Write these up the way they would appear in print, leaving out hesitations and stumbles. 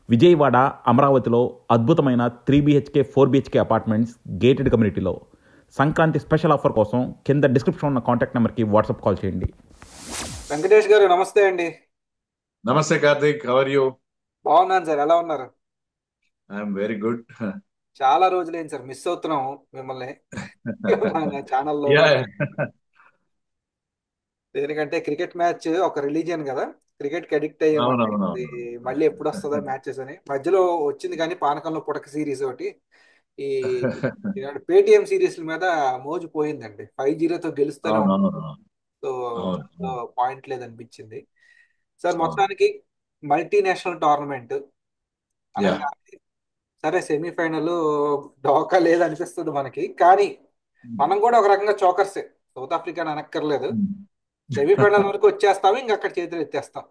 విజయవాడ, అమరావతిలో అద్భుతమైన 3 BHK 4 BHK apartments gated కమ్యూనిటీలో సంక్రాంతి స్పెషల్ ఆఫర్ కోసం కింద డిస్క్రిప్షన్ ఉన్న కాంటాక్ట్ నెంబర్కి వాట్సాప్ కాల్ చేయండి. వెంకటేష్ గారు నమస్తే అండి. నమస్తే కార్తీక్, హౌ ఆర్ యూ? బాగున్నాను సార్, ఎలా ఉన్నారు? I'm very good. చాలా రోజులైంది సార్, మిస్ అవుతున్నాము మిమ్మల్ని మన ఛానల్లో. యా. దేనికంటే క్రికెట్ మ్యాచ్ ఒక రిలీజియన్ కదా, క్రికెట్ కి అడిక్ట్ అయ్యామండి. ఇది అవునవునవును. మళ్ళీ ఎప్పుడు వస్తుందా మ్యాచెస్ అని మధ్యలో వచ్చింది, కానీ పానకంలో పుడక సిరీస్ ఒకటి ఈ పేటిఎం సిరీస్ మీద మోజు పోయిందండి. 5-0తో గెలుస్తూనే ఉంటుంది. అవునవును. సో అవును. పాయింట్ లేదనిపించింది సార్. అవును. మొత్తానికి మల్టీనేషనల్ టోర్నమెంట్ యా. అనగా సరే, సెమీఫైనల్ ఢోకా లేదనిపిస్తుంది మనకి, కానీ మనం కూడా ఒక రకంగా చోకర్సే. సౌత్ ఆఫ్రికాని అనక్కర్లేదు, సెమీఫైనల్ వరకు వచ్చేస్తాము, ఇంకా అక్కడ చేతులు ఎత్తేస్తాం.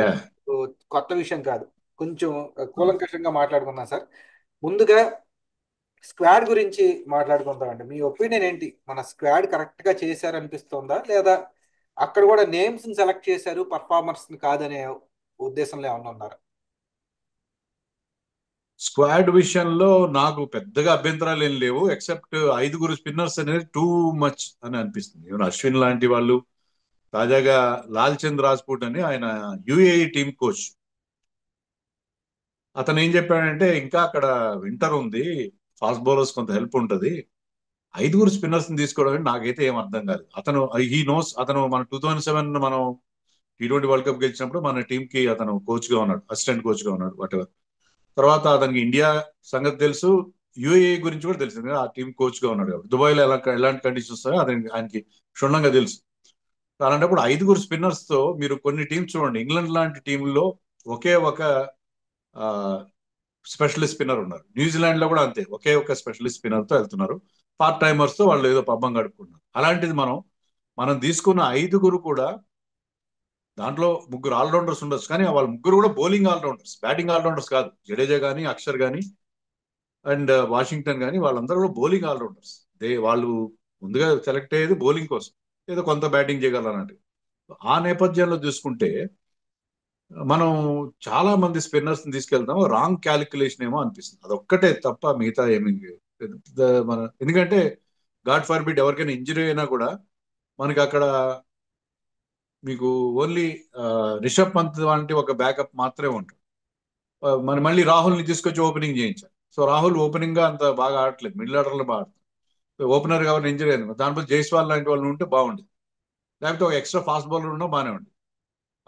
యా. ఇప్పుడు కొత్త విషయం కాదు, కొంచెం కూలంకషంగా మాట్లాడుకుందాం సార్. ముందుగా స్క్వాడ్ గురించి మాట్లాడుకుందామండి. మీ ఒపీనియన్ ఏంటి? మన స్క్వాడ్ కరెక్ట్ గా చేశారనిపిస్తుందా, లేదా అక్కడ కూడా నేమ్స్ ని సెలెక్ట్ చేశారు, పర్ఫార్మర్స్ ని కాదనే ఉద్దేశంలో ఏమన్నా ఉన్నారా? స్క్వాడ్ విషయంలో నాకు పెద్దగా అభ్యంతరాలు ఏం లేవు, ఎక్సెప్ట్ 5 స్పిన్నర్స్ అనేది టూ మచ్ అని అనిపిస్తుంది. ఈవెన్ అశ్విన్ లాంటి వాళ్ళు, తాజాగా లాల్ చంద్ రాజ్పూట్ అని ఆయన యుఏఈ టీమ్ కోచ్, అతను ఏం చెప్పాడంటే ఇంకా అక్కడ వింటర్ ఉంది, ఫాస్ట్ బౌలర్స్ కొంత హెల్ప్ ఉంటుంది, 5 స్పిన్నర్స్ ని తీసుకోవడం అంటే నాకైతే ఏం అర్థం కాదు. అతను హీ నోస్, అతను మన 2007 మనం T20 వరల్డ్ కప్ గెలిచినప్పుడు మన టీం కి అతను కోచ్ గా ఉన్నాడు, అసిస్టెంట్ కోచ్ గా ఉన్నాడు. వాట్ ఎవర్, తర్వాత అతనికి ఇండియా సంగతి తెలుసు, యుఏఈ గురించి కూడా తెలుసు, ఎందుకంటే ఆ టీం కోచ్ గా ఉన్నాడు కాబట్టి. దుబాయ్ లో ఎలాంటి కండిషన్స్ వస్తాయో అతనికి ఆయనకి క్షుణ్ణంగా తెలుసు. అలాంటప్పుడు 5 స్పిన్నర్స్ తో మీరు కొన్ని టీమ్స్ చూడండి, ఇంగ్లాండ్ లాంటి టీంలో ఒకే ఒక స్పెషలిస్ట్ స్పిన్నర్ ఉన్నారు, న్యూజిలాండ్ లో కూడా అంతే, ఒకే ఒక స్పెషలిస్ట్ స్పిన్నర్ తో వెళ్తున్నారు, పార్ట్ టైమర్స్ తో వాళ్ళు ఏదో పబ్బం గడుపుకున్నారు. అలాంటిది మనం తీసుకున్న 5 కూడా దాంట్లో 3 ఆల్రౌండర్స్ ఉండొచ్చు, కానీ వాళ్ళ 3 కూడా బౌలింగ్ ఆల్రౌండర్స్, బ్యాటింగ్ ఆల్రౌండర్స్ కాదు. జడేజా కానీ, అక్షర్ కానీ అండ్ వాషింగ్టన్ కానీ వాళ్ళందరూ కూడా బౌలింగ్ ఆల్రౌండర్స్. వాళ్ళు ముందుగా సెలెక్ట్ అయ్యేది బౌలింగ్ కోసం, ఏదో కొంత బ్యాటింగ్ చేయగలరన్నట్టు. ఆ నేపథ్యంలో చూసుకుంటే మనం చాలా మంది స్పిన్నర్స్ ని తీసుకెళ్తాం, రాంగ్ క్యాలిక్యులేషన్ ఏమో అనిపిస్తుంది. అదొక్కటే తప్ప మిగతా ఏమి ఎందుకంటే గాడ్ ఫర్ బిడ్ ఎవరికైనా ఇంజరీ అయినా కూడా మనకి అక్కడ మీకు ఓన్లీ రిషబ్ పంత్ వంటి ఒక బ్యాకప్ మాత్రమే ఉంటుంది. మరి మళ్ళీ రాహుల్ ని తీసుకొచ్చి ఓపెనింగ్ చేయించారు. సో రాహుల్ ఓపెనింగ్ గా అంత బాగా ఆడట్లేదు, మిడిల్ ఆర్డర్ లో బాగా ఆడుతుంది. ఓపెనర్ కాబట్టి ఇంజరీ అయింది, దానిపై జైస్వాల్ లాంటి వాళ్ళు ఉంటే బాగుండేది, లేకపోతే ఒక ఎక్స్ట్రా ఫాస్ట్ బౌలర్ ఉన్నా బాగానే ఉండేది.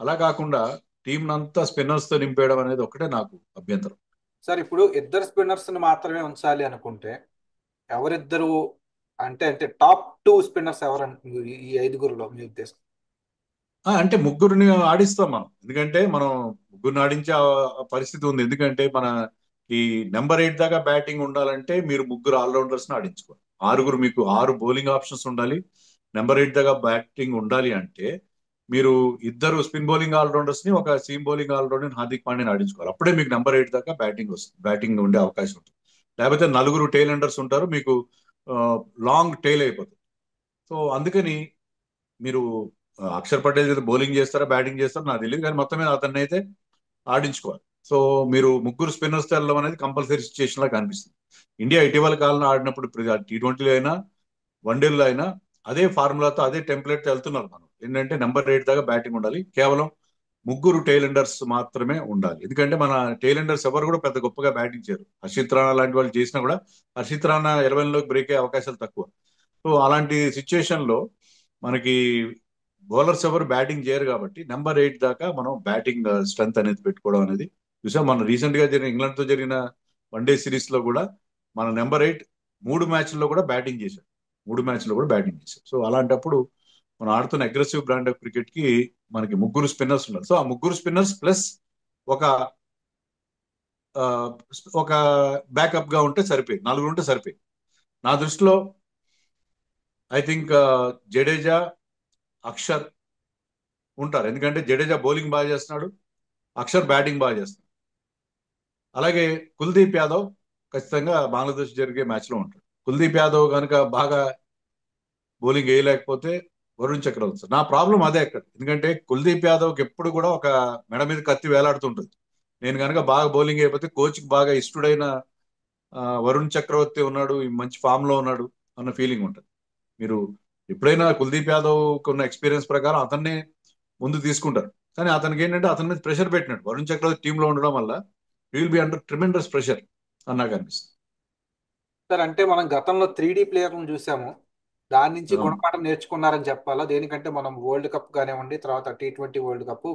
అలా కాకుండా టీం అంతా స్పిన్నర్స్ తో నింపేయడం అనేది ఒకటే నాకు అభ్యంతరం. సార్, ఇప్పుడు ఇద్దరు స్పిన్నర్స్ ని మాత్రమే ఉంచాలి అనుకుంటే ఎవరిద్దరు? అంటే అంటే టాప్ 2 స్పిన్నర్స్ ఎవరు ఈ 5గురిలో మీ ఉద్దేశం? అంటే 3 ఆడిస్తాం మనం, ఎందుకంటే మనం 3 ఆడించే పరిస్థితి ఉంది. ఎందుకంటే ఈ నెంబర్ 8 దాకా బ్యాటింగ్ ఉండాలంటే మీరు 3 ఆల్రౌండర్స్ ని ఆడించుకోవాలి. 6 మీకు 6 బౌలింగ్ ఆప్షన్స్ ఉండాలి, నెంబర్ 8 దాకా బ్యాటింగ్ ఉండాలి అంటే మీరు 2 స్పిన్ బౌలింగ్ ఆల్రౌండర్స్ ని, ఒక సీమ్ బౌలింగ్ ఆల్రౌండర్ హార్దిక్ పాండ్యాని ఆడించుకోవాలి. అప్పుడే మీకు నెంబర్ 8 దాకా బ్యాటింగ్ వస్తుంది, బ్యాటింగ్ ఉండే అవకాశం ఉంటుంది. లేకపోతే 4 టైల్ ఎండర్స్ ఉంటారు, మీకు లాంగ్ టైల్ అయిపోతుంది. సో అందుకని మీరు అక్షర్ పటేల్ చేత బౌలింగ్ చేస్తారా బ్యాటింగ్ చేస్తారా నాకు తెలియదు, కానీ మొత్తం మీద అతన్ని అయితే ఆడించుకోవాలి. సో మీరు 3 స్పిన్నర్స్ వెళ్ళడం అనేది కంపల్సరీ సిచ్యుయేషన్ లా కనిపిస్తుంది. ఇండియా ఇటీవల కాలంలో ఆడినప్పుడు T20లో అయినా వన్డేల్లో అయినా అదే ఫార్ములాతో అదే టెంప్లెట్ తో వెళ్తున్నారు. మనం ఏంటంటే నెంబర్ 8 దాకా బ్యాటింగ్ ఉండాలి, కేవలం 3 టైలెండర్స్ మాత్రమే ఉండాలి. ఎందుకంటే మన టైలెండర్స్ ఎవరు కూడా పెద్ద గొప్పగా బ్యాటింగ్ చేయరు. హర్షిత్ రాణా లాంటి వాళ్ళు చేసినా కూడా హర్షిత్ రాణా 11లోకి బ్రేక్ అయ్యే అవకాశాలు తక్కువ. సో అలాంటి సిచ్యుయేషన్ లో మనకి బౌలర్స్ ఎవరు బ్యాటింగ్ చేయరు కాబట్టి నెంబర్ 8 దాకా మనం బ్యాటింగ్ స్ట్రెంత్ అనేది పెట్టుకోవడం అనేది చూసాం. మనం రీసెంట్ గా జరిగిన ఇంగ్లాండ్ తో జరిగిన వన్డే సిరీస్ లో కూడా మన నెంబర్ 8 3 మ్యాచ్ల్లో కూడా బ్యాటింగ్ చేశారు, 3 మ్యాచ్ల్లో కూడా బ్యాటింగ్ చేశారు. సో అలాంటప్పుడు మనం ఆడుతున్న అగ్రెసివ్ బ్రాండ్ ఆఫ్ క్రికెట్ కి మనకి 3 స్పిన్నర్స్ ఉన్నారు. సో ఆ 3 స్పిన్నర్స్ ప్లస్ ఒక ఆ, ఒక బ్యాకప్ గా ఉంటే సరిపోయి, 4 ఉంటే సరిపోయి నా దృష్టిలో. ఐ థింక్ జడేజా, అక్షర్ ఉంటారు, ఎందుకంటే జడేజా బౌలింగ్ బాగా చేస్తున్నాడు, అక్షర్ బ్యాటింగ్ బాగా చేస్తున్నాడు. అలాగే కుల్దీప్ యాదవ్ ఖచ్చితంగా బంగ్లాదేశ్ జరిగే మ్యాచ్ లో ఉంటాడు. కుల్దీప్ యాదవ్ కనుక బాగా బౌలింగ్ వేయలేకపోతే వరుణ్ చక్రవర్తి. నా ప్రాబ్లం అదే అక్కడ, ఎందుకంటే కుల్దీప్ యాదవ్కి ఎప్పుడు కూడా ఒక మెడ మీద కత్తి వేలాడుతుంటుంది. నేను కనుక బాగా బౌలింగ్ అయిపోతే కోచ్కి బాగా ఇష్టడైన వరుణ్ చక్రవర్తి ఉన్నాడు, ఈ మంచి ఫామ్ లో ఉన్నాడు అన్న ఫీలింగ్ ఉంటుంది. మీరు ఎప్పుడైనా కుల్దీప్ యాదవ్ ఉన్న ఎక్స్పీరియన్స్ ప్రకారం అతన్నే ముందు తీసుకుంటారు. కానీ అతనికి ఏంటంటే అతని మీద ప్రెషర్ పెట్టినట్టు వరుణ్ చక్రవర్తి టీంలో ఉండడం వల్ల will be under tremendous pressure అని నాకు అనిపిస్తుంది. సార్ అంటే మనం గతంలో 3D ప్లేయర్లను చూసాము, దాని నుంచి అవును. గుణపాఠం నేర్చుకున్నారని చెప్పాలా? దేనికంటే మనం వరల్డ్ కప్ కానివ్వండి, తర్వాత T20 వరల్డ్ కప్,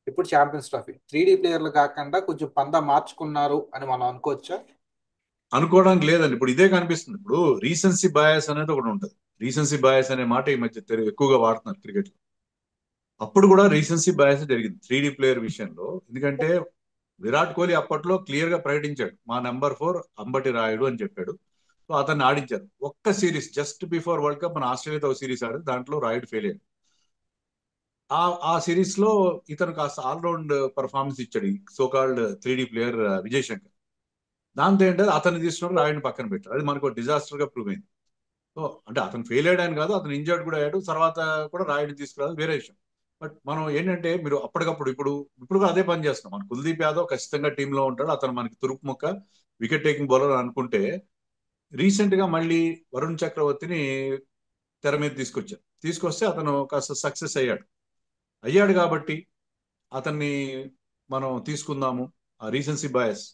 ఇప్పుడు ఛాంపియన్స్ ట్రోఫీ 3D ప్లేయర్లు కాకుండా కొంచెం పందా మార్చుకున్నారు అని మనం అనుకోవచ్చా? అనుకోవడానికి లేదండి. ఇప్పుడు ఇదే కనిపిస్తుంది. ఇప్పుడు రీసెన్సీ బయాస్ అనేది ఒకటి ఉంటుంది. రీసెన్సీ బయాస్ అనే మాట ఈ మధ్య ఎక్కువగా వాడుతున్నారు క్రికెట్ లో. అప్పుడు కూడా రీసెన్సీ బయాస్ జరిగింది 3D ప్లేయర్ విషయంలో. ఎందుకంటే విరాట్ కోహ్లీ అప్పట్లో క్లియర్ గా ప్రకటించాడు, మా నెంబర్ 4 అంబటి రాయుడు అని చెప్పాడు. సో అతన్ని ఆడించారు. ఒక్క series just before world cup మన ఆస్ట్రేలియాతో ఒక సిరీస్ ఆడారు, దాంట్లో రాయుడు ఫెయిల్ అయ్యాడు. ఆ ఆ సిరీస్ లో ఇతను కాస్త ఆల్రౌండ్ పర్ఫార్మెన్స్ ఇచ్చాడు, so called 3D player Vijay Shankar. దాంతో ఏంటంటే అతన్ని తీసుకున్నప్పుడు రాయుడిని పక్కన పెట్టారు. అది మనకు డిజాస్టర్ గా ప్రూవ్ అయింది. సో అంటే అతను ఫెయిల్ అయ్యాడని కాదు, అతను ఇంజర్డ్ కూడా అయ్యాడు. తర్వాత కూడా రాయుడిని తీసుకురావాలి వేరే విషయం. బట్ మనం ఏంటంటే మీరు అప్పటికప్పుడు ఇప్పుడు కూడా అదే పని చేస్తున్నాం. మన కుల్దీప్ యాదవ్ ఖచ్చితంగా టీంలో ఉంటాడు, అతను మనకి తురుపు ముక్క వికెట్ టేకింగ్ బౌలర్ అనుకుంటే, రీసెంట్ గా మళ్ళీ వరుణ్ చక్రవర్తిని తెర మీద తీసుకొస్తే అతను కాస్త సక్సెస్ అయ్యాడు కాబట్టి అతన్ని మనం తీసుకుందాము. ఆ రీసెన్సీ బయాస్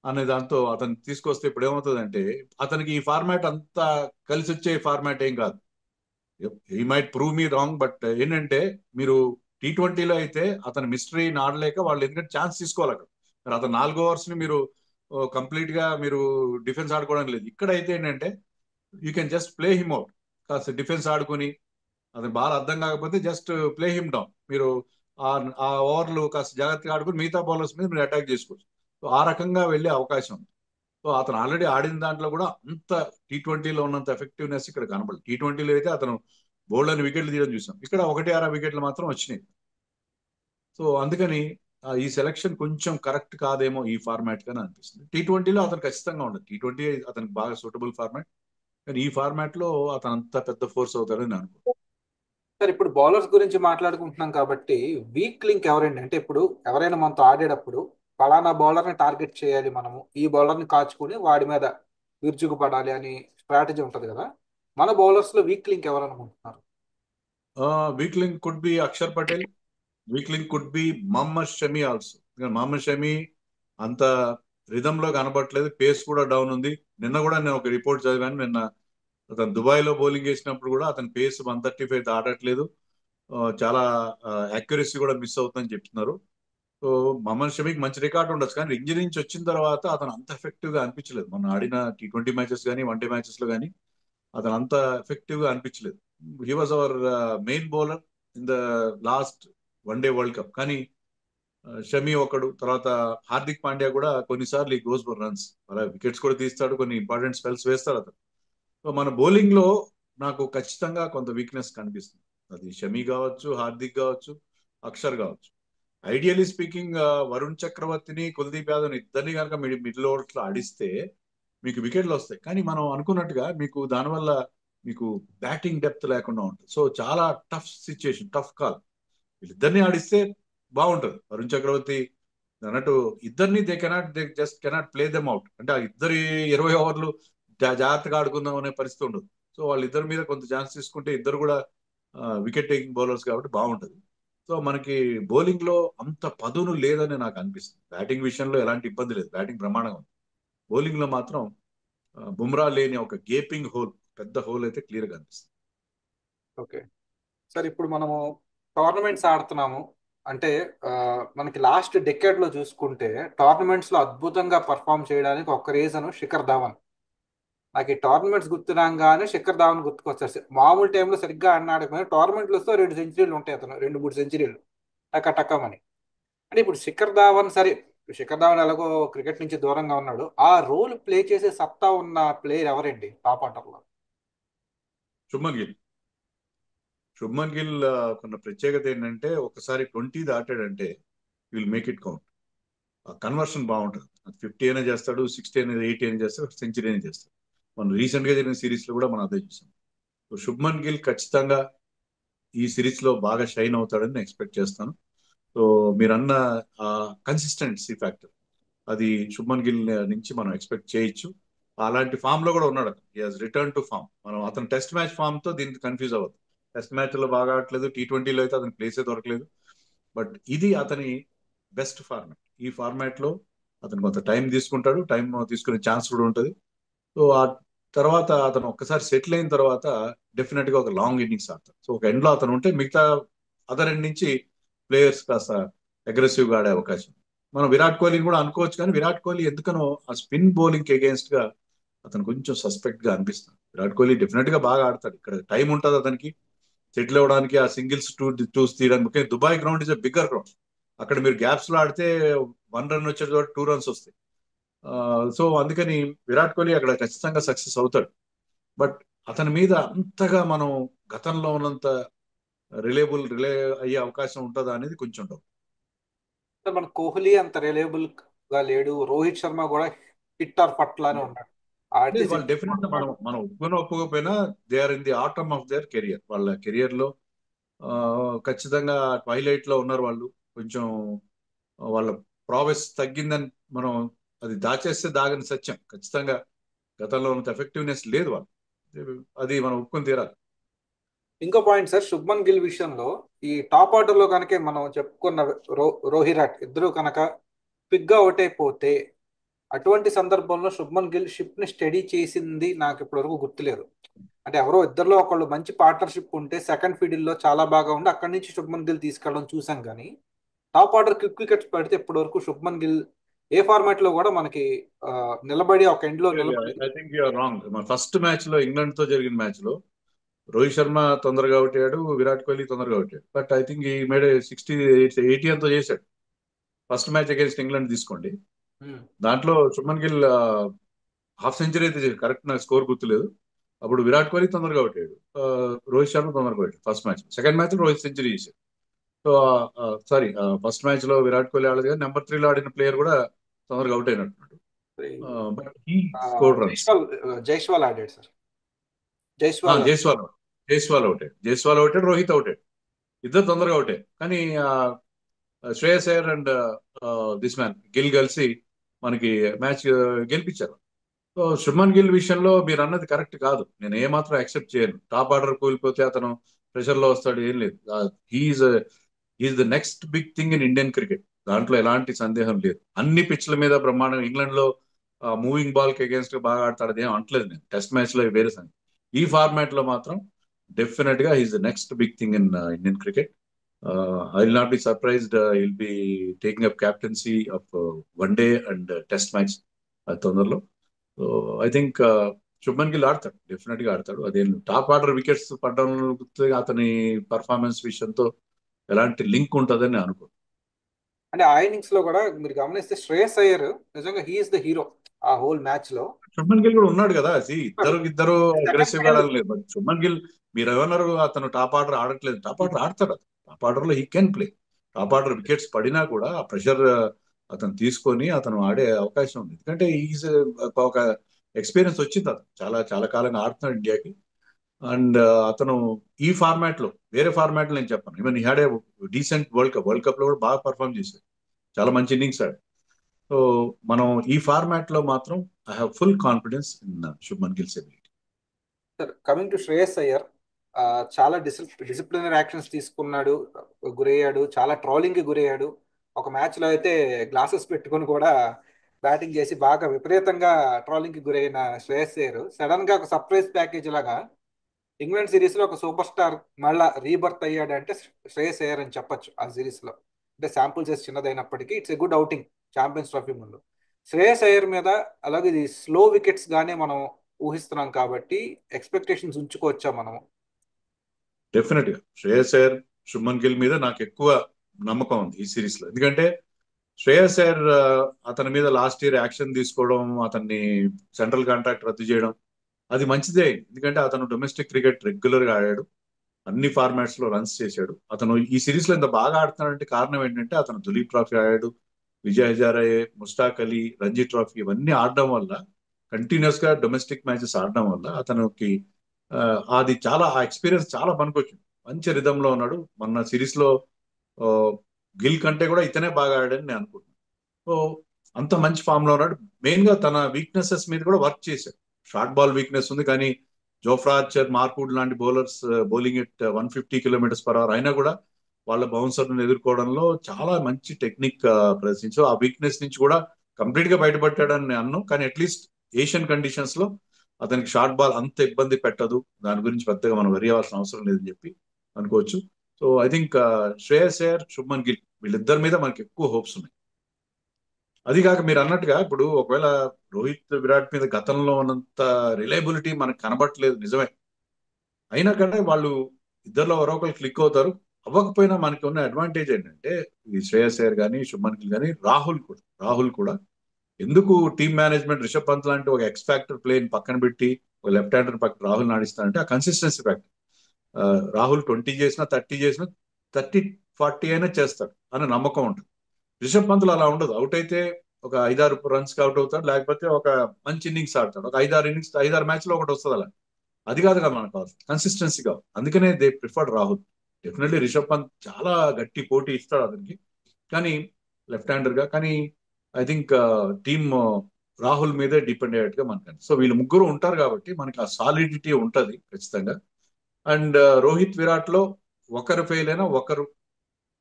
అనే దాంతో అతను తీసుకొస్తే ఇప్పుడు ఏమవుతుందంటే అతనికి ఈ ఫార్మాట్ అంతా కలిసి వచ్చే ఫార్మాట్ ఏం కాదు. He might prove me wrong, but ఏంటంటే మీరు T20లో అయితే అతను మిస్టరీని ఆడలేక వాళ్ళు ఎందుకంటే ఛాన్స్ తీసుకోవాలి అక్కడ. మరి అతను 4 ఓవర్స్ ని మీరు కంప్లీట్ గా మీరు డిఫెన్స్ ఆడుకోవడానికి లేదు. ఇక్కడ అయితే ఏంటంటే you can just play him out. కాస్త డిఫెన్స్ ఆడుకుని అతను బాగా అర్థం కాకపోతే జస్ట్ ప్లే హిమ్ డౌన్. మీరు ఆ ఆ ఓవర్లు కాస్త జాగ్రత్తగా ఆడుకుని మిగతా బౌలర్స్ మీద మీరు అటాక్ చేసుకోవచ్చు. సో ఆ రకంగా వెళ్ళే అవకాశం ఉంది. సో అతను ఆల్రెడీ ఆడిన దాంట్లో కూడా అంత T20లో ఉన్నంత ఎఫెక్టివ్నెస్ ఇక్కడ కనబడదు. T20లో అయితే అతను బోల్డ్ అని వికెట్లు తీయడం చూసాం, ఇక్కడ 1-6 వికెట్లు మాత్రం వచ్చినాయి. సో అందుకని ఈ సెలక్షన్ కొంచెం కరెక్ట్ కాదేమో ఈ ఫార్మాట్ గానే అనిపిస్తుంది. T20లో అతను ఖచ్చితంగా ఉండదు. T20 అతనికి బాగా సూటబుల్ ఫార్మాట్, కానీ ఈ ఫార్మాట్ లో అతను అంత పెద్ద ఫోర్స్ అవుతాడని నేను అనుకో. సార్ ఇప్పుడు బౌలర్స్ గురించి మాట్లాడుకుంటున్నాం కాబట్టి వీక్ లింక్ ఎవరండి? అంటే ఇప్పుడు ఎవరైనా మనతో ఆడేటప్పుడు ఫలానా బౌలర్ని టార్గెట్ చేయాలి, మనము ఈ బౌలర్ని కాచుకుని వాడి మీద విరుచుకుపడాలి అని స్ట్రాటజీ ఉంటుంది కదా. మన బౌలర్స్ లో వీక్ లింక్ ఎవరు అనుకుంటున్నారు? Weak link could be Akshar Patel, weak link could be Mohammed Shami also. Mohammed Shami అంత రిధమ్ లో కనబడట్లేదు, పేస్ కూడా డౌన్ ఉంది. నిన్న కూడా నేను ఒక రిపోర్ట్ చదివాను. నిన్న అతను దుబాయ్ లో బౌలింగ్ వేసినప్పుడు కూడా అతని పేస్ 135 ఆడట్లేదు. చాలా యాక్యురసీ కూడా మిస్ అవుతుందని చెప్తున్నారు. సో మహమ్మద్ షమీకి మంచి రికార్డు ఉండొచ్చు, కానీ ఇంజరీ నుంచి వచ్చిన తర్వాత అతను అంత ఎఫెక్టివ్ గా అనిపించలేదు. మొన్న ఆడిన T20 మ్యాచెస్ కానీ వన్డే మ్యాచెస్ లో కానీ అతను అంత ఎఫెక్టివ్ గా అనిపించలేదు. He was our main bowler in the last one day world cup. కానీ షమి ఒకడు, తర్వాత హార్దిక్ పాండ్యా కూడా కొన్నిసార్లు ఈ గోస్ ఫర్ రన్స్, అలా వికెట్స్ కూడా తీస్తాడు, కొన్ని ఇంపార్టెంట్ స్పెల్స్ వేస్తాడు అతను. సో మన బౌలింగ్ లో నాకు ఖచ్చితంగా కొంత వీక్నెస్ కనిపిస్తుంది. అది షమి కావచ్చు, హార్దిక్ కావచ్చు, అక్షర్ కావచ్చు. ఐడియలీ స్పీకింగ్ వరుణ్ చక్రవర్తిని, కుల్దీప్ యాదవ్ ఇద్దరిని కనుక మిడిల్ ఓవర్స్ లో ఆడిస్తే మీకు వికెట్లు వస్తాయి. కానీ మనం అనుకున్నట్టుగా మీకు దానివల్ల మీకు బ్యాటింగ్ డెప్త్ లేకుండా ఉంటుంది. సో చాలా టఫ్ సిచ్యుయేషన్, టఫ్ కాల్. వీళ్ళిద్దరిని ఆడిస్తే బాగుంటుంది. వరుణ్ చక్రవర్తి అన్నట్టు ఇద్దరిని they just cannot play them out. అంటే ఆ ఇద్దరి 20 ఓవర్లు జాగ్రత్తగా ఆడుకుందాం అనే పరిస్థితి ఉండదు. సో వాళ్ళిద్దరి మీద కొంత ఛాన్స్ తీసుకుంటే ఇద్దరు కూడా వికెట్ టేకింగ్ బౌలర్స్ కాబట్టి బాగుంటది. సో మనకి బౌలింగ్ లో అంత పదును లేదని నాకు అనిపిస్తుంది. బ్యాటింగ్ విషయంలో ఎలాంటి ఇబ్బంది లేదు, బ్యాటింగ్ బ్రహ్మాండంగా ఉంది. బౌలింగ్ లో మాత్రం బుమ్రా లేని ఒక గేపింగ్ హోల్, పెద్ద హోల్ అయితే క్లియర్ గా అనిపిస్తుంది. ఓకే సార్, ఇప్పుడు మనము టోర్నమెంట్స్ ఆడుతున్నాము అంటే ఆ, మనకి లాస్ట్ డెకేడ్ లో చూసుకుంటే టోర్నమెంట్స్ లో అద్భుతంగా పర్ఫామ్ చేయడానికి ఒక రీజన్ శిఖర్ ధావన్. నాకు ఈ టోర్నమెంట్స్ గుర్తురాగానే శిఖర్ ధావన్ గుర్తుకొస్తారు. మామూలు టైంలో సరిగ్గా ఆడినాడు కానీ టోర్నమెంట్లు వస్తే 2 సెంచరీలు ఉంటాయి, అతను 2-3 సెంచరీలు టక్క టక్కమని. అంటే ఇప్పుడు శిఖర్ ధావన్ సరే, శిఖర్ ధావన్ ఎలాగో క్రికెట్ నుంచి దూరంగా ఉన్నాడు, ఆ రోల్ ప్లే చేసే సత్తా ఉన్న ప్లేయర్ ఎవరండి టాప్ ఆర్డర్లో? శుభ్మన్ గిల్. శుభ్మన్ గిల్ కొన్న ప్రత్యేకత ఏంటంటే ఒకసారి 20 దాటాడంటే will make it count. Conversion బాగుంటుంది. 50 అయినా చేస్తాడు, 60 అయినా, 80 అయినా చేస్తాడు, సెంచరీ అయినా చేస్తాడు. మనం రీసెంట్ గా జరిగిన సిరీస్ లో కూడా మనం అదే చూసాం. శుభ్మన్ గిల్ ఖచ్చితంగా ఈ సిరీస్ లో బాగా షైన్ అవుతాడని నేను ఎక్స్పెక్ట్ చేస్తాను. సో మీరన్న కన్సిస్టెన్సీ ఫ్యాక్టర్ అది శుభ్మన్ గిల్ నుంచి మనం ఎక్స్పెక్ట్ చేయొచ్చు. అలాంటి ఫామ్ లో కూడా ఉన్నాడు అతను. He has return to form. మనం అతను టెస్ట్ మ్యాచ్ ఫామ్ తో దీనికి కన్ఫ్యూజ్ అవ్వదు. టెస్ట్ మ్యాచ్ లో బాగా ఆడట్లేదు, T20లో అయితే అతని ప్లేసే దొరకలేదు. బట్ ఇది అతని బెస్ట్ ఫార్మాట్. ఈ ఫార్మాట్ లో అతను కొంత టైం తీసుకుంటాడు, టైం తీసుకునే ఛాన్స్ కూడా ఉంటుంది. సో ఆ తర్వాత అతను ఒక్కసారి సెటిల్ అయిన తర్వాత డెఫినెట్ గా ఒక లాంగ్ ఇన్నింగ్స్ ఆడతాడు. సో ఒక ఎండ్ లో అతను ఉంటే మిగతా అదర్ ఎండ్ నుంచి ప్లేయర్స్ కాస్త అగ్రెసివ్ గా ఆడే అవకాశం. మనం విరాట్ కోహ్లీని కూడా అనుకోవచ్చు, కానీ విరాట్ కోహ్లీ ఎందుకనో ఆ స్పిన్ బౌలింగ్ అగేన్స్ట్ గా అతను కొంచెం సస్పెక్ట్ గా అనిపిస్తుంది. విరాట్ కోహ్లీ డెఫినెట్ గా బాగా ఆడతాడు, ఇక్కడ టైం ఉంటుంది అతనికి సెటిల్ అవ్వడానికి, ఆ సింగిల్స్ టూస్ తీయడానికి. ముఖ్యంగా Dubai ground is a bigger ground. అక్కడ మీరు గ్యాప్స్ లో ఆడితే 1 రన్ వచ్చే చోట 2 runs వస్తాయి. సో అందుకని విరాట్ కోహ్లీ అక్కడ ఖచ్చితంగా సక్సెస్ అవుతాడు. బట్ అతని మీద అంతగా మనం గతంలో ఉన్నంత రిలే అయ్యే అవకాశం ఉంటుందా అనేది కొంచెం డౌట్. మన కోహ్లీ అంత రిలయబుల్ గా లేడు. రోహిత్ శర్మ కూడా హిట్ ఆర్ ఫట్ లానే ఉన్నాడు. ఆడితే లేదు, వాళ్ళు సిక్స్ డెఫినెట్ గా మనం కొడతాడు. మనం ఒప్పుకోకపోయినా they are in the autumn of their career. వాళ్ళ కెరియర్ లో ఆ, ఖచ్చితంగా ట్వైలైట్ లో ఉన్నారు వాళ్ళు. కొంచెం వాళ్ళ ప్రావెస్ తగ్గిందని మనం అది దాచేస్తే దాగని సత్యం. ఖచ్చితంగా గతంలో ఉన్నంత ఎఫెక్టివ్నెస్ లేదు వాళ్ళు. అది మనం ఒప్పుకొని తీరాలి. ఇంకో పాయింట్ సార్, శుభ్మన్ గిల్ విషయంలో ఈ టాప్ ఆర్డర్ లో కనుక మనం చెప్పుకున్న రోహిరాట్ ఇద్దరు కనుక క్విక్ గా అవుట్ అయిపోతే, అటువంటి సందర్భంలో శుభ్మన్ గిల్ షిప్ ని స్టడీ చేసింది నాకు ఇప్పటివరకు గుర్తులేదు. అంటే ఎవరో ఇద్దరిలో ఒకళ్ళు మంచి పార్ట్నర్షిప్ ఉంటే సెకండ్ ఫీల్డ్ లో చాలా బాగా ఉండి అక్కడి నుంచి శుభ్మన్ గిల్ తీసుకెళ్ళడం చూసాం. కానీ టాప్ ఆర్డర్ క్విక్ వికెట్స్ పడితే ఇప్పటివరకు శుభ్మన్ గిల్ ఏ ఫార్మాట్ లో కూడా మనకి ఆ, నిలబడి ఒక ఎండ్ లో నిలబడి. I think you're wrong. మన ఫస్ట్ మ్యాచ్ లో ఇంగ్లాండ్ తో జరిగిన మ్యాచ్ లో రోహిత్ శర్మ తొందరగా అవుట్ అయ్యాడు, విరాట్ కోహ్లీ తొందరగా అవుట్ అయ్యాడు. బట్ ఐ థింక్ ఈ మేడ్ 80 ఎంతో చేశాడు. ఫస్ట్ మ్యాచ్ అగేన్స్ట్ ఇంగ్లాండ్ తీసుకోండి, ఉమ్, దాంట్లో శుభ్మన్ గిల్ హాఫ్ సెంచరీ అయితే కరెక్ట్, నాకు స్కోర్ గుర్తులేదు. అప్పుడు విరాట్ కోహ్లీ తొందరగా అవుట్ అయ్యాడు, రోహిత్ శర్మ తొందరగా out first match. Second match లో రోహిత్ సెంచరీ చేశాడు. సో సారీ, ఫస్ట్ మ్యాచ్ లో విరాట్ కోహ్లీ ఆడలేదు, కానీ నెంబర్ 3 లో ఆడిన ప్లేయర్ కూడా తొందరగా అవుట్ అయినట్టున్నాడు. But he scored runs. Jaiswal Jaiswal ఆడాడు సార్. జైస్వాల్. జైస్వాల్ జైస్వాల్ అవుట్ అయ్యాడు, జైస్వాల్ అవుట్ అయ్యాడు, రోహిత్ అవుట్ అయ్యాడు. ఇద్దరు తొందరగా అవుట్ అయ్యాడు. కానీ Shreyas Iyer and this man Gill కలిసి మనకి మ్యాచ్ గెలిపించారు. సో శుభ్మన్ గిల్ విషయంలో మీరు అన్నది కరెక్ట్ కాదు. నేను ఏమాత్రం యాక్సెప్ట్ చేయను. టాప్ ఆర్డర్ కూలిపోతే అతను ప్రెషర్ లో వస్తాడు, ఏం లేదు. He's is the next big thing in Indian cricket. దాంట్లో ఎలాంటి సందేహం లేదు. అన్ని పిచ్ల మీద బ్రహ్మాండం. ఇంగ్లాండ్ లో మూవింగ్ బాల్ కి అగేన్స్ట్ గా బాగా ఆడతాడు, అదేం అంటలేదు నేను. టెస్ట్ మ్యాచ్ లో వేరే సంగతి. ఈ ఫార్మాట్ లో మాత్రం డెఫినెట్ గా he's the next big thing in Indian cricket. I will not be surprised, will be taking up captaincy of one day and test match తొందరలో. So I think Shubman Gill ఆడతాడు, definite గా ఆడతాడు. అదేం టాప్ ఆర్డర్ వికెట్స్ పడడం అతని performance విషయంతో ఎలాంటి link ఉంటుందని నేను అనుకో. అంటే ఆ ఇన్నింగ్స్ లో కూడా మీరు గమనిస్తే శ్రేయస్ అయ్యర్ నిజంగా హీఈస్ ద హీరో ఆ హోల్ మ్యాచ్ లో. శుభ్మన్ గిల్ కూడా ఉన్నాడు కదా. ఇద్దరు సెకండ్ అగ్రెసివ్ గా ఫీల్డ్. ఆడలేదు. బట్ శుభ్మన్ గిల్ మీరు ఏమన్నారు, అతను టాప్ ఆర్డర్ ఆడట్లేదు. టాప్ ఆర్డర్ ఆడతాడు. టాప్ ఆర్డర్ లో he can play. Top order wickets పడినా కూడా ఆ ప్రెషర్ అతను తీసుకొని అతను ఆడే అవకాశం ఉంది. ఎందుకంటే ఈజ్ ఒక ఎక్స్పీరియన్స్ వచ్చింది. అతను చాలా చాలా కాలంగా ఆడుతున్నాడు ఇండియాకి. అండ్ అతను ఈ ఫార్మాట్ లో, వేరే ఫార్మాట్ లో నేను చెప్పాను, ఈవెన్ ఈ had a decent world cup లో కూడా బాగా పర్ఫార్మ్ చేశాడు. చాలా మంచి ఇన్నింగ్స్ ఆడు. సో మనం ఈ ఫార్మాట్ లో మాత్రం I have full confidence in Shubman gills ability. Sir, coming to Shreyas Iyer, చాలా డిసిప్లినరీ యాక్షన్స్ తీసుకున్నాడు, గురయ్యాడు, చాలా ట్రోలింగ్ కి గురయ్యాడు. ఒక మ్యాచ్ లో అయితే గ్లాసెస్ పెట్టుకొని కూడా బ్యాటింగ్ చేసి బాగా విపరీతంగా ట్రోలింగ్ కి గురైన శ్రేయస్ అయ్యర్ సడన్ గా ఒక సర్ప్రైజ్ ప్యాకేజ్ లాగా ఇంగ్లాండ్ సిరీస్ లో ఒక సూపర్ స్టార్ మళ్ళా రీబర్త్ అయ్యాడంటే శ్రేయస్ అయ్యర్ అని చెప్పొచ్చు. ఆ సిరీస్ లో అంటే శాంపుల్ సైజ్ చిన్నదైనప్పటికీ it's a good outing champions trophy ముందు. శ్రేయస్ అయ్యర్ మీద అలాగే ఇది స్లో వికెట్స్ గానే మనం ఊహిస్తున్నాం కాబట్టి ఎక్స్పెక్టేషన్స్ ఉంచుకోవచ్చా మనం? డెఫినెట్ గా శ్రేయస్ అయ్యర్, శుభ్మన్ గిల్ మీద నాకు ఎక్కువ నమ్మకం ఉంది ఈ సిరీస్ లో. ఎందుకంటే శ్రేయస్ అయ్యర్ అతని మీద లాస్ట్ ఇయర్ యాక్షన్ తీసుకోవడం, అతన్ని సెంట్రల్ కాంట్రాక్ట్ రద్దు చేయడం, అది మంచిదే. ఎందుకంటే అతను డొమెస్టిక్ క్రికెట్ రెగ్యులర్ గా ఆడాడు, అన్ని ఫార్మాట్స్ లో రన్స్ చేశాడు. అతను ఈ సిరీస్ లో ఇంత బాగా ఆడుతున్నాడంటే కారణం ఏంటంటే అతను దులీప్ ట్రోఫీ ఆడాడు, విజయ్ హజారే, ముస్తాక్ అలీ, రంజీ ట్రోఫీ ఇవన్నీ ఆడడం వల్ల, కంటిన్యూస్ గా డొమెస్టిక్ మ్యాచెస్ ఆడడం వల్ల అతనికి ఆ ఎక్స్పీరియన్స్ చాలా పనికొచ్చింది. మంచి రిధమ్ లో ఉన్నాడు. మొన్న సిరీస్ లో గిల్ కంటే కూడా ఇతనే బాగా ఆడాడని నేను అనుకుంటున్నాను. సో అంత మంచి ఫామ్ లో ఉన్నాడు. మెయిన్ గా తన వీక్నెసెస్ మీద కూడా వర్క్ చేశాడు. షార్ట్ బాల్ వీక్నెస్ ఉంది, కానీ జోఫ్రా ఆర్చర్, మార్క్వుడ్ లాంటి బౌలర్స్ బౌలింగ్ ఎట్ 150 km/h అయినా కూడా వాళ్ళ బౌన్సర్లను ఎదుర్కోవడంలో చాలా మంచి టెక్నిక్ ప్రదర్శించు. ఆ వీక్నెస్ నుంచి కూడా కంప్లీట్ గా బయటపడ్డాడని నేను అన్నాను, కానీ అట్లీస్ట్ ఏషియన్ కండిషన్స్ లో అతనికి షార్ట్ బాల్ అంత ఇబ్బంది పెట్టదు. దాని గురించి పెద్దగా మనం వరి అవ్వాల్సిన అవసరం లేదని చెప్పి అనుకోవచ్చు. So I think Shreyas Iyer, Shubman Gill వీళ్ళిద్దరి మీద మనకి ఎక్కువ హోప్స్ ఉన్నాయి. అది కాక మీరు అన్నట్టుగా ఇప్పుడు ఒకవేళ రోహిత్, విరాట్ మీద గతంలో ఉన్నంత రిలయబిలిటీ మనకు కనబడట్లేదు, నిజమే. అయినా కానీ వాళ్ళు ఇద్దరిలో ఎవరో ఒకరు క్లిక్ అవుతారు. అవ్వకపోయినా మనకి ఉన్న అడ్వాంటేజ్ ఏంటంటే ఈ శ్రేయస్ అయ్యర్ కానీ, శుభ్మన్ గిల్ కానీ, రాహుల్ కూడా ఎందుకు టీమ్ మేనేజ్మెంట్ రిషబ్ పంత్ లాంటి ఒక ఎక్స్ ఫ్యాక్టర్ ప్లేని పక్కన పెట్టి ఒక లెఫ్ట్ హ్యాండర్ పక్కన రాహుల్ ఆడిస్తారంటే ఆ కన్సిస్టెన్సీ ఫ్యాక్టర్. రాహుల్ 20 చేసినా 30 చేసినా 30-40 అయినా చేస్తాడు అనే నమ్మకం ఉంటుంది. రిషబ్ పంత్లో అలా ఉండదు. అవుట్ అయితే ఒక 5-6 రన్స్ అవుట్ అవుతాడు, లేకపోతే ఒక మంచి ఇన్నింగ్స్ ఆడతాడు. ఒక 5-6 మ్యాచ్ లో ఒకటి వస్తుంది అలా. అది కాదు కదా మనకు కావాలి, కన్సిస్టెన్సీ కావాలి. అందుకనే they preferred Rahul. Definitely Rishabh Pant చాలా గట్టి పోటీ ఇస్తాడు అతనికి, కానీ లెఫ్ట్ హ్యాండర్ గా. కానీ ఐ థింక్ టీమ్ రాహుల్ మీదే డిపెండ్ అయ్యేట్టుగా మనకు. సో వీళ్ళు ముగ్గురు ఉంటారు కాబట్టి మనకి ఆ సాలిడిటీ ఉంటది ఖచ్చితంగా. అండ్ రోహిత్, విరాట్ లో ఒకరు ఫెయిల్ అయినా ఒకరు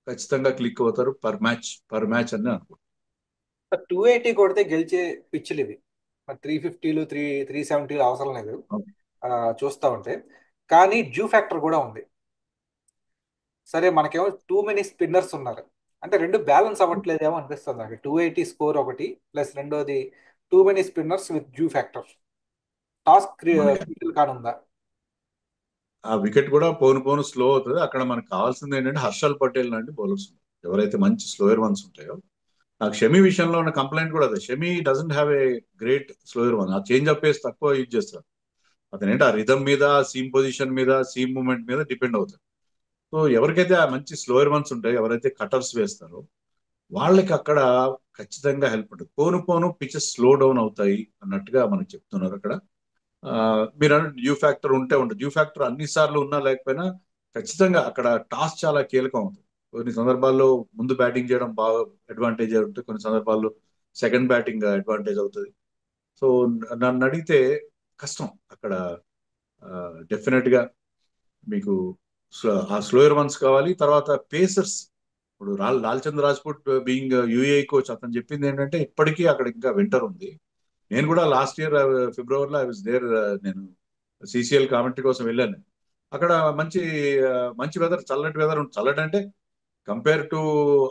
ఖచ్చితంగా క్లిక్ అవుతారు పర్ మ్యాచ్ అని అనుకుంటున్నాను. 280 కొడితే గెలిచే పిచ్చులు ఇవి. 350లు 370లు అవసరం లేదు చూస్తా ఉంటే. కానీ డ్యూ ఫ్యాక్టర్ కూడా ఉంది. సరే, మనకేమో టూ మెనీ స్పిన్నర్స్ ఉన్నారు, అంటే రెండు బ్యాలెన్స్ అవ్వట్లేదేమో అనిపిస్తుంది నాకు. 280 స్కోర్ ఒకటి, ప్లస్ రెండోది too many spinners with dew factor. Task మనకి క్రిటికల్ కానుందా? ఆ వికెట్ కూడా పోను పోను స్లో అవుతుంది. అక్కడ మనకు కావాల్సింది ఏంటంటే హర్షల్ పటేల్ లాంటి బౌలర్స్ ఉంటారు, ఎవరైతే మంచి స్లోయర్ వన్స్ ఉంటాయో. నాకు షమి విషయంలో ఉన్న కంప్లైంట్ కూడా అదే. Shami doesn't have a great slower one. ఆ చేంజ్ అప్ పేస్ తక్కువ యూజ్ చేస్తారు. అతను ఏంటి ఆ రిథమ్ మీద, సీమ్ పొజిషన్ మీద, సీమ్ మూవ్మెంట్ మీద డిపెండ్ అవుతారు. సో ఎవరికైతే ఆ మంచి స్లోయర్ వన్స్ ఉంటాయో, ఎవరైతే కటర్స్ వేస్తారో వాళ్ళకి అక్కడ ఖచ్చితంగా హెల్ప్ ఉంటుంది. పోను పోను పిచెస్ స్లో డౌన్ అవుతాయి అన్నట్టుగా మనకు చెప్తున్నారు అక్కడ. మీరు అన్న డ్యూ ఫ్యాక్టర్ ఉంటే ఉంటుంది. డ్యూ ఫ్యాక్టర్ అన్ని సార్లు ఉన్నా లేకపోయినా ఖచ్చితంగా అక్కడ టాస్ చాలా కీలకం అవుతుంది. కొన్ని సందర్భాల్లో ముందు బ్యాటింగ్ చేయడం బాగా అడ్వాంటేజ్ అవుతుంది, కొన్ని సందర్భాల్లో సెకండ్ బ్యాటింగ్ అడ్వాంటేజ్ అవుతుంది. సో నన్ను అడిగితే కష్టం అక్కడ. డెఫినెట్ గా మీకు ఆ స్లోయర్ వన్స్ కావాలి. తర్వాత పేసర్స్. ఇప్పుడు Lalchand Rajput being UAE coach, అతను చెప్పింది ఏంటంటే ఇప్పటికీ అక్కడ ఇంకా వింటర్ ఉంది. నేను కూడా లాస్ట్ ఇయర్ ఫిబ్రవరిలో ఐ వాజ్ దేర్. నేను సిసిఎల్ కామెంటరీ కోసం వెళ్ళాను. అక్కడ మంచి మంచి వెదర్, చల్లటి వెదర్. చల్లటి అంటే కంపేర్ టు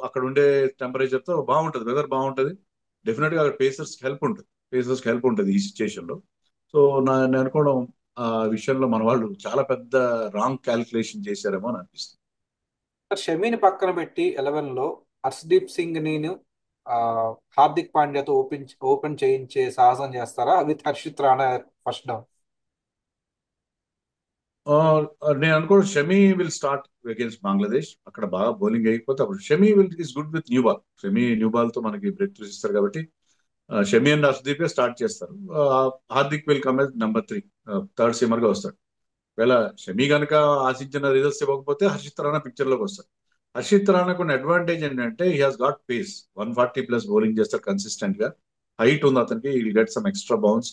అక్కడ ఉండే టెంపరేచర్ తో బాగుంటుంది, వెదర్ బాగుంటుంది. డెఫినెట్ గా అక్కడ పేసర్స్ కి హెల్ప్ ఉంటుంది ఈ సిచ్యుయేషన్ లో. సో నేను అనుకోవడం ఆ విషయంలో మన వాళ్ళు చాలా పెద్ద రాంగ్ క్యాలిక్యులేషన్ చేశారేమో అని అనిపిస్తుంది. షమీని పక్కన పెట్టి 11 లో హర్షదీప్ సింగ్ నేను హార్దిక్ పాండ్యాతో ఓపెన్ చేయించే సాహసం చేస్తారా with Harshit Rana first down? ఆ, నేను అనుకోవడం Shami will start against Bangladesh. అక్కడ బాగా బౌలింగ్ అయిపోతే అప్పుడు Shami will is good with new ball. Shami new ball తో మనకి బ్రేక్ త్రూస్ ఇస్తారు కాబట్టి షమీ అండ్ హర్షదీప్ స్టార్ట్ చేస్తారు. Hardik will come as number 3, third seamer గా వస్తాడు. ఒకవేళ షమీ కనుక ఆశించిన రిజల్ట్స్ ఇవ్వకపోతే హర్షిత్ రాణా పిక్చర్ లోకి వస్తాడు. హర్షిత్ రాణాకు ఉన్న అడ్వాంటేజ్ ఏంటంటే he has got pace. 140+ bowling చేస్తాడు కన్సిస్టెంట్ గా. హైట్ ఉంది అతనికి, will get some extra bounce.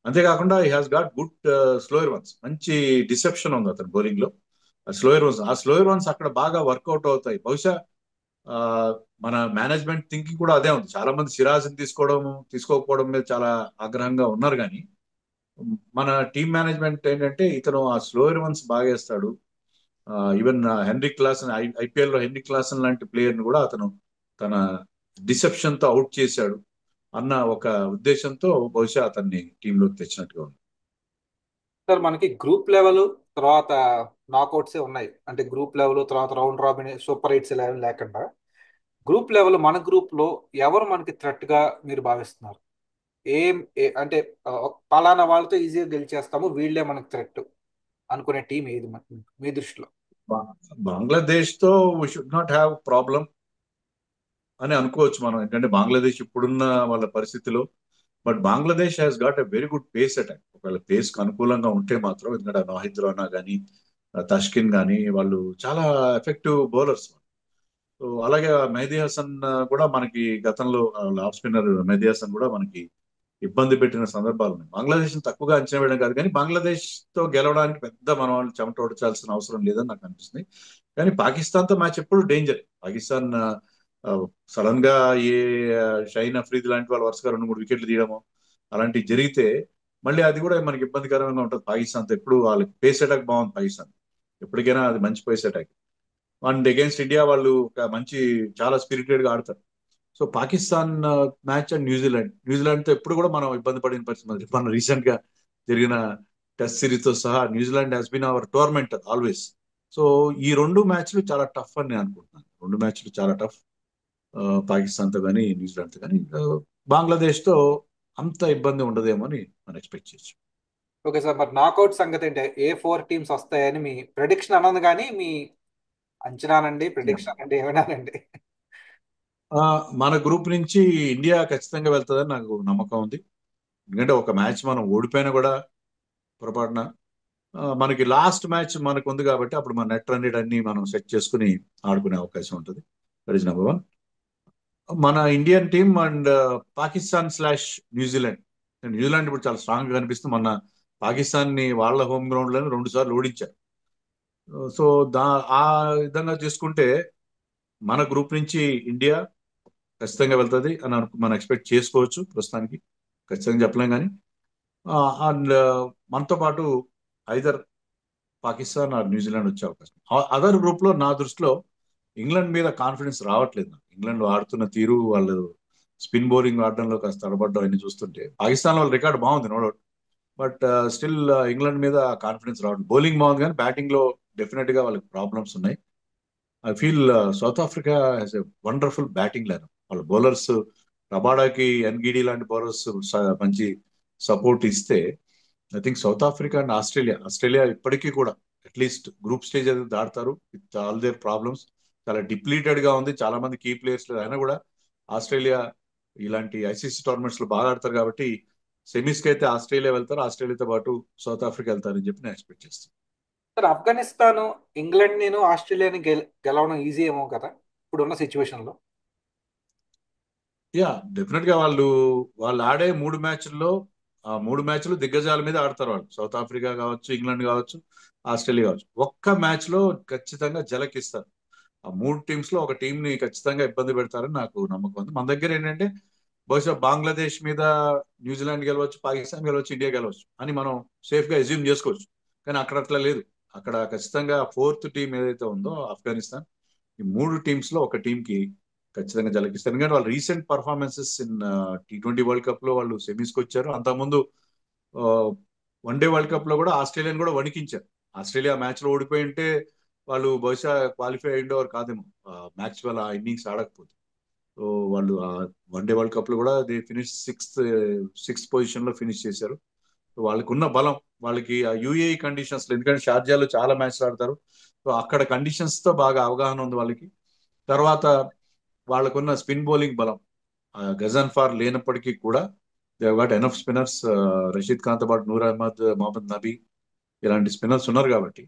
అంతేకాకుండా he has got good slower ones. మంచి డిసెప్షన్ ఉంది అతని బౌలింగ్ లో. ఆ స్లోయర్ వన్స్ అక్కడ బాగా వర్కౌట్ అవుతాయి. బహుశా ఆ, మన మేనేజ్మెంట్ థింకింగ్ కూడా అదే ఉంది. చాలా మంది సిరాజ్ని తీసుకోకపోవడం మీద చాలా ఆగ్రహంగా ఉన్నారు, కానీ మన టీమ్ మేనేజ్మెంట్ ఏంటంటే ఇతను ఆ స్లోయర్ వన్స్ బాగా వేస్తాడు. ఈవెన్ హెన్రిక్ క్లాసన్, ఐపీఎల్ లో హెన్రిక్ క్లాసన్ లాంటి ప్లేయర్ ని కూడా అతను తన డిసెప్షన్ తో అవుట్ చేశాడు అన్న ఒక ఉద్దేశంతో బహుశా అతన్ని టీంలోకి తెచ్చినట్టుగా ఉంది. సార్, మనకి గ్రూప్ లెవెల్ తర్వాత నాకౌట్సే ఉన్నాయి. అంటే గ్రూప్ లెవెల్ తర్వాత రౌండ్ రాబిన్ సూపర్ 8 లేకుండా గ్రూప్ లెవెల్ మన గ్రూప్ లో ఎవరు మనకి థ్రెట్ గా మీరు భావిస్తున్నారు? అంటే పలానా వాళ్ళతో ఈజీగా గెలిచేస్తాము, వీళ్ళే మనకి థ్రెట్ అనుకునే టీం ఏది మీ దృష్టిలో? బంగ్లాదేశ్ తో we should not have problem అని అనుకోవచ్చు మనం, ఎందుకంటే బంగ్లాదేశ్ ఇప్పుడున్న వాళ్ళ పరిస్థితిలో. But Bangladesh has got a very good pace attack. ఒకవేళ పేస్ కి అనుకూలంగా ఉంటే మాత్రం, ఎందుకంటే నాహిద్ రానా కానీ, తష్కిన్ కానీ వాళ్ళు చాలా ఎఫెక్టివ్ బౌలర్స్. సో అలాగే మెహదీ హసన్ కూడా మనకి గతంలో ఆఫ్ స్పిన్నర్ మెహదీ హసన్ కూడా మనకి ఇబ్బంది పెట్టిన సందర్భాలు ఉన్నాయి. బంగ్లాదేశ్ తక్కువగా అంచనా వేయడం కాదు, కానీ బంగ్లాదేశ్ తో గెలవడానికి పెద్ద మన వాళ్ళు చెమట ఓడ్చాల్సిన అవసరం లేదని నాకు అనిపిస్తుంది. కానీ పాకిస్తాన్ తో మ్యాచ్ ఎప్పుడు డేంజర్. పాకిస్తాన్ సడన్ గా ఏ షహీన్ అఫ్రీది లాంటి వాళ్ళు వరుసగా 2-3 వికెట్లు తీయడము అలాంటివి జరిగితే మళ్ళీ అది కూడా మనకి ఇబ్బందికరంగా ఉంటుంది. పాకిస్తాన్ తో ఎప్పుడు వాళ్ళకి పేస్ అటాక్ బాగుంది. పాకిస్తాన్ ఎప్పటికైనా అది మంచి face attack. And against India వాళ్ళు ఒక మంచి చాలా స్పిరిటెడ్ గా ఆడతారు. So Pakistan match and New Zealand తో ఎప్పుడు కూడా మనం ఇబ్బంది పడిన పరిస్థితి ఉంది. మన రీసెంట్ గా జరిగిన టెస్ట్ సిరీస్ తో సహా New Zealand has been our tournament always. So ఈ 2 మ్యాచ్లు చాలా టఫ్ అని నేను అనుకుంటున్నాను. 2 మ్యాచ్లు చాలా టఫ్, పాకిస్తాన్ తో కానీ న్యూజిలాండ్ తో కానీ. బంగ్లాదేశ్ తో అంత ఇబ్బంది ఉండదేమో అని మనం ఎక్స్పెక్ట్ చేయొచ్చు. ఓకే సార్, మరి నాకౌట్ సంగతి ఏంటి? ఏ 4 టీమ్స్ వస్తాయని మీ ప్రెడిక్షన్ అన్నది, కానీ మీ అంచనానండి, ప్రిడిక్షన్ అంటే ఏమన్నానండి? మన గ్రూప్ నుంచి ఇండియా ఖచ్చితంగా వెళ్తుందని నాకు నమ్మకం ఉంది. ఎందుకంటే ఒక మ్యాచ్ మనం ఓడిపోయినా కూడా పొరపాటున మనకి లాస్ట్ మ్యాచ్ మనకు ఉంది కాబట్టి అప్పుడు మన నెట్ రన్ రేట్ అన్ని మనం సెట్ చేసుకుని ఆడుకునే అవకాశం ఉంటుంది. That is number 1. మన Indian team and Pakistan / New Zealand. New Zealand ఇప్పుడు చాలా స్ట్రాంగ్ గా కనిపిస్తుంది. మన పాకిస్తాన్ ని వాళ్ళ హోమ్ గ్రౌండ్ లోనే 2 సార్లు ఓడించారు. సో ఆ విధంగా చేసుకుంటే మన గ్రూప్ నుంచి ఇండియా ఖచ్చితంగా వెళ్తుంది అని మనం ఎక్స్పెక్ట్ చేసుకోవచ్చు. ప్రస్తుతానికి ఖచ్చితంగా చెప్పలేం, కానీ అండ్ మనతో పాటు ఐదర్ పాకిస్తాన్ ఆర్ న్యూజిలాండ్ వచ్చే అవకాశం. అదర్ గ్రూప్ లో నా దృష్టిలో ఇంగ్లాండ్ మీద కాన్ఫిడెన్స్ రావట్లేదు నాకు. ఇంగ్లాండ్ ఆడుతున్న తీరు, వాళ్ళు స్పిన్ బౌలింగ్ ఆడడంలో కాస్త తడబడ్డం అన్ని చూస్తుంటే పాకిస్తాన్ వాళ్ళ రికార్డ్ బాగుంది, no doubt. But still England మీద కాన్ఫిడెన్స్ రావడం. బౌలింగ్ బాగుంది కానీ బ్యాటింగ్ లో డెఫినెట్ గా వాళ్ళకి ప్రాబ్లమ్స్ ఉన్నాయి. I feel South Africa has a wonderful batting line. వాళ్ళ బౌలర్స్ రబాడాకి, ఎన్గిడి లాంటి బౌలర్స్ మంచి సపోర్ట్ ఇస్తే I think South Africa and Australia ఇప్పటికీ కూడా అట్లీస్ట్ గ్రూప్ స్టేజ్ అయితే దాడతారు విత్ ఆల్ దేర్ ప్రాబ్లమ్స్. చాలా డిప్లీటెడ్ గా ఉంది, చాలా మంది కీ ప్లేయర్స్ అయినా కూడా ఆస్ట్రేలియా ఇలాంటి ఐసీసీ టోర్నమెంట్స్ లో బాగా ఆడతారు కాబట్టి సెమీస్ కి అయితే ఆస్ట్రేలియా వెళ్తారు, ఆస్ట్రేలియాతో పాటు సౌత్ ఆఫ్రికా వెళ్తారని చెప్పి నేను ఎక్స్పెక్ట్ చేస్తాను. సార్, ఆఫ్ఘనిస్తాన్ ఇంగ్లాండ్ నేను ఆస్ట్రేలియాని గెలవడం ఈజీ ఏమో కదా ఇప్పుడున్న సిచ్యువేషన్ లో? యా, డెఫినెట్ గా వాళ్ళు ఆడే 3 మ్యాచ్ల్లో ఆ 3 మ్యాచ్లు దిగ్గజాల మీద ఆడతారు వాళ్ళు. సౌత్ ఆఫ్రికా కావచ్చు, ఇంగ్లాండ్ కావచ్చు, ఆస్ట్రేలియా కావచ్చు. ఒక్క మ్యాచ్ లో ఖచ్చితంగా జలకిస్తారు. ఆ 3 టీమ్స్ లో ఒక టీం ని ఖచ్చితంగా ఇబ్బంది పెడతారని నాకు నమ్మకం ఉంది. మన దగ్గర ఏంటంటే బహుశా బంగ్లాదేశ్ మీద న్యూజిలాండ్ గెలవచ్చు, పాకిస్తాన్ గెలవచ్చు, ఇండియా గెలవచ్చు అని మనం సేఫ్ గా అజ్యూమ్ చేసుకోవచ్చు. కానీ అక్కడ అట్లా లేదు. అక్కడ ఖచ్చితంగా 4th టీం ఏదైతే ఉందో ఆఫ్ఘనిస్తాన్, ఈ 3 టీమ్స్ లో ఒక టీం కి ఖచ్చితంగా జలకిస్తారు. ఎందుకంటే వాళ్ళు recent performances in T20 world cup లో వాళ్ళు సెమీస్కి వచ్చారు. అంతకుముందు వన్డే వరల్డ్ కప్ లో కూడా ఆస్ట్రేలియాని కూడా వణికించారు. ఆస్ట్రేలియా మ్యాచ్ లో ఓడిపోయి ఉంటే వాళ్ళు బహుశా క్వాలిఫై అయ్యేవారు కాదేమో, మ్యాచ్ వల్ల ఆ ఇన్నింగ్స్ ఆడకపోతే. సో వాళ్ళు వన్డే వరల్డ్ కప్ లో కూడా దే ఫినిష్ సిక్స్త్ పొజిషన్ లో ఫినిష్ చేశారు. సో వాళ్ళకి ఉన్న బలం, వాళ్ళకి ఆ యూఏఈ కండిషన్స్ లో, ఎందుకంటే షార్జాలో చాలా మ్యాచ్లు ఆడతారు. సో అక్కడ కండిషన్స్ తో బాగా అవగాహన ఉంది వాళ్ళకి. తర్వాత వాళ్ళకున్న స్పిన్ బౌలింగ్ బలం, గజన్ఫార్ లేనప్పటికీ కూడా they got enough spinners. Rashid Khan తో పాటు నూర్ అహ్మద్, మొహమ్మద్ నబీ ఇలాంటి స్పిన్నర్స్ ఉన్నారు కాబట్టి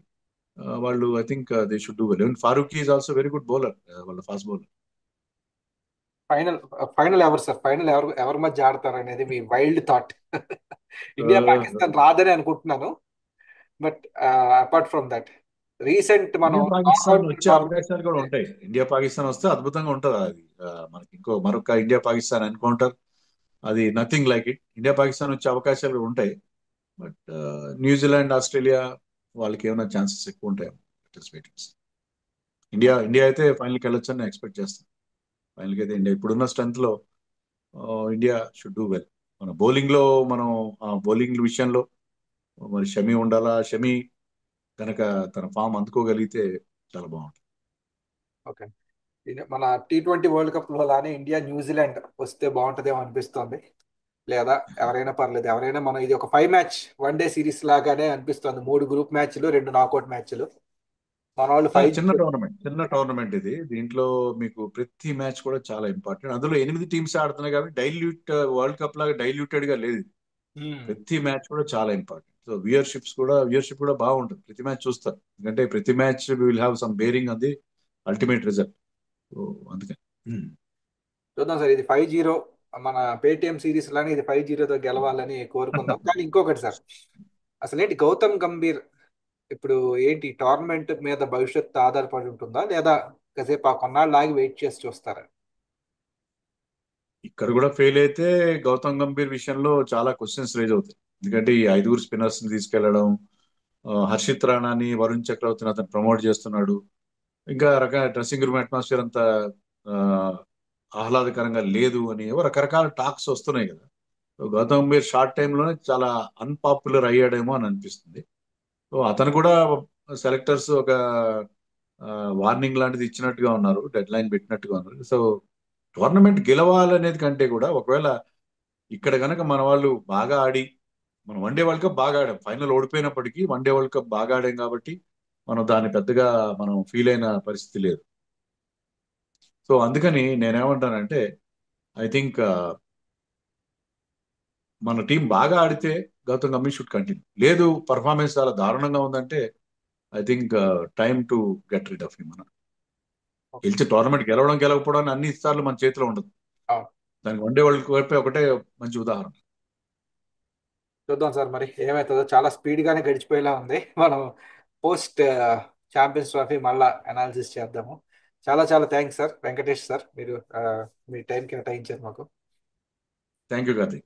వాళ్ళు I think they should do well. Even Farooq is also very good bowler, వాళ్ళ ఫాస్ట్ బౌలర్. ఫైనల్ ఫైనల్ ఎవరు సార్? ఫైనల్ ఎవరి మధ్య ఆడతారు అనేది మీ వైల్డ్ థాట్? ఇండియా పాకిస్తాన్ రాదని అనుకుంటున్నాను, but apart from that recent మనం ఇండియా పాకిస్తాన్ వచ్చే అవకాశాలు కూడా ఉంటాయి. ఇండియా పాకిస్తాన్ వస్తే అద్భుతంగా ఉంటుంది అది. మనకి మరొక ఇండియా పాకిస్తాన్ ఎన్కౌంటర్, అది nothing like it. India Pakistan వచ్చే అవకాశాలు కూడా ఉంటాయి. బట్ న్యూజిలాండ్, ఆస్ట్రేలియా వాళ్ళకి ఏమైనా ఛాన్సెస్ ఎక్కువ ఉంటాయి. ఇండియా అయితే ఫైనల్కి వెళ్ళొచ్చు అని ఎక్స్పెక్ట్ చేస్తాను. ఫైనల్కి అయితే ఇండియా ఇప్పుడున్న స్ట్రెంత్ లో ఇండియా షుడ్ డూ వెల్. మన బౌలింగ్ లో మనం బౌలింగ్ విషయంలో మరి షమి ఉండాలా. షమి కనుక తన ఫామ్ అందుకోగలిగితే చాలా బాగుంటుంది. ఓకే, మన T20 వరల్డ్ కప్ లో లానే ఇండియా న్యూజిలాండ్ వస్తే బాగుంటుందేమో అనిపిస్తోంది. లేదా ఎవరైనా పర్లేదు, ఎవరైనా మనం ఇది ఒక 5 మ్యాచ్ వన్డే సిరీస్ లాగానే అనిపిస్తోంది. 3 గ్రూప్ మ్యాచ్లు, 2 నాకౌట్ మ్యాచ్లు. మన వాళ్ళు 5 చిన్న టోర్నమెంట్ ఇది. దీంట్లో మీకు ప్రతి మ్యాచ్ కూడా చాలా ఇంపార్టెంట్. అందులో 8 టీమ్స్ ఆడుతున్నాయి కాబట్టి వరల్డ్ కప్ లాగా డైల్యూటెడ్ గా లేదు. ప్రతి మ్యాచ్ కూడా చాలా ఇంపార్టెంట్. సో వ్యూయర్షిప్ కూడా బాగుంటుంది. ప్రతి మ్యాచ్ చూస్తారు, ఎందుకంటే ప్రతి match will have some bearing on the ultimate result. So అందుకని ఉమ్. చూద్దాం సార్, ఇది 5-0 మన పేటిఎం సిరీస్ లానే ఇది 5-0తో గెలవాలని కోరుకుందాం. కానీ ఇంకొకటి సార్, అసలు ఏంటి గౌతమ్ గంభీర్ ఇప్పుడు ఏంటి టోర్నమెంట్ మీద భవిష్యత్తు ఆధారపడి ఉంటుందా, లేదా కాసేపు ఆ కొన్నాళ్ళు ఆగి వెయిట్ చేసి చూస్తారా? ఇక్కడ కూడా ఫెయిల్ అయితే గౌతమ్ గంభీర్ విషయంలో చాలా క్వశ్చన్స్ రేజ్ అవుతాయి. ఎందుకంటే ఈ 5 స్పిన్నర్స్ ని తీసుకెళ్లడం, హర్షిత్ రాణాని, వరుణ్ చక్రవర్తిని అతను ప్రమోట్ చేస్తున్నాడు. ఇంకా రకాల డ్రెస్సింగ్ రూమ్ అట్మాస్ఫియర్ అంతా ఆ, ఆహ్లాదకరంగా లేదు అని ఏవో రకరకాల టాక్స్ వస్తున్నాయి కదా. సో గౌతమ్ గంభీర్ షార్ట్ టైంలోనే చాలా అన్పాపులర్ అయ్యాడేమో అని అనిపిస్తుంది. సో అతను కూడా సెలెక్టర్స్ ఒక వార్నింగ్ లాంటిది ఇచ్చినట్టుగా ఉన్నారు, డెడ్ లైన్ పెట్టినట్టుగా ఉన్నారు. సో టోర్నమెంట్ గెలవాలనేది కంటే కూడా ఒకవేళ ఇక్కడ గనక మన వాళ్ళు బాగా ఆడి, మనం వన్డే వరల్డ్ కప్ బాగా ఆడాం, ఫైనల్ ఓడిపోయినప్పటికీ వన్డే వరల్డ్ కప్ బాగా ఆడాం కాబట్టి మనం దాన్ని పెద్దగా మనం ఫీల్ అయిన పరిస్థితి లేదు. సో అందుకని నేనేమంటానంటే ఐ థింక్ మన టీం బాగా ఆడితే గౌతమ్ గంభీర్ షుడ్ కంటిన్యూ. లేదు పర్ఫార్మెన్స్ చాలా దారుణంగా ఉందంటే I think time to get rid of him. మన గెలిచి టోర్నమెంట్ గెలవడం గెలవకపోవడం అన్ని సార్లు మన చేతిలో ఉండదు. అవును. దానికి వన్డే వరల్డ్ కప్ ఒకటే మంచి ఉదాహరణ. చూద్దాం సార్, మరి ఏమవుతుందో. చాలా స్పీడ్ గానే గడిచిపోయేలా ఉంది. మనం పోస్ట్ ఛాంపియన్స్ ట్రోఫీ మళ్ళా అనాలిసిస్ చేద్దాము. చాలా చాలా థ్యాంక్స్ సార్, వెంకటేష్ సార్, మీరు మీ టైం కేటాయించారు మాకు. Thank you Karthik.